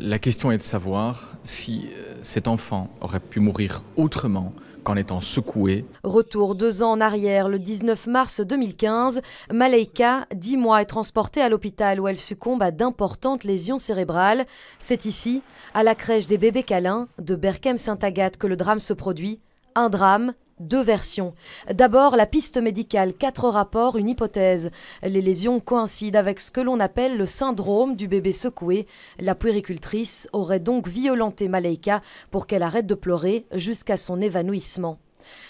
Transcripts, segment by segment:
La question est de savoir si cet enfant aurait pu mourir autrement qu'en étant secoué. Retour 2 ans en arrière, le 19 mars 2015, Malaika, 10 mois, est transportée à l'hôpital où elle succombe à d'importantes lésions cérébrales. C'est ici, à la crèche des bébés câlins de Berchem-Sainte-Agathe, que le drame se produit. Un drame, 2 versions. D'abord, la piste médicale, 4 rapports, une hypothèse. Les lésions coïncident avec ce que l'on appelle le syndrome du bébé secoué. La puéricultrice aurait donc violenté Malaika pour qu'elle arrête de pleurer jusqu'à son évanouissement.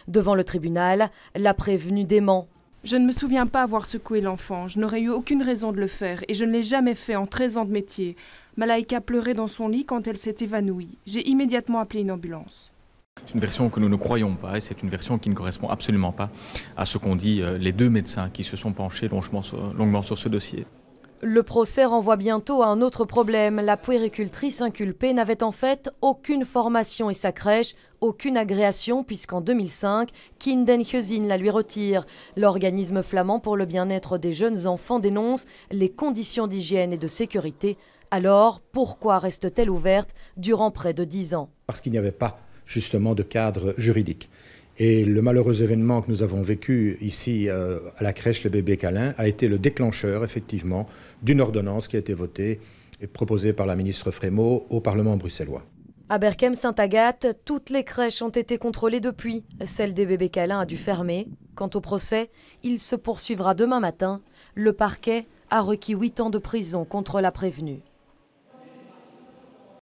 Devant le tribunal, la prévenue dément. Je ne me souviens pas avoir secoué l'enfant. Je n'aurais eu aucune raison de le faire et je ne l'ai jamais fait en 13 ans de métier. Malaika pleurait dans son lit quand elle s'est évanouie. J'ai immédiatement appelé une ambulance. C'est une version que nous ne croyons pas et c'est une version qui ne correspond absolument pas à ce qu'ont dit les 2 médecins qui se sont penchés longuement sur ce dossier. Le procès renvoie bientôt à un autre problème. La puéricultrice inculpée n'avait en fait aucune formation et sa crèche aucune agréation puisqu'en 2005, Kindenhuizen la lui retire. L'organisme flamand pour le bien-être des jeunes enfants dénonce les conditions d'hygiène et de sécurité. Alors, pourquoi reste-t-elle ouverte durant près de 10 ans ? Parce qu'il n'y avait pas justement de cadre juridique. Et le malheureux événement que nous avons vécu ici à la crèche Les Bébés Câlins a été le déclencheur, effectivement, d'une ordonnance qui a été votée et proposée par la ministre Frémaux au Parlement bruxellois. À Berchem-Sainte-Agathe, toutes les crèches ont été contrôlées depuis. Celle des Bébés Câlins a dû fermer. Quant au procès, il se poursuivra demain matin. Le parquet a requis 8 ans de prison contre la prévenue.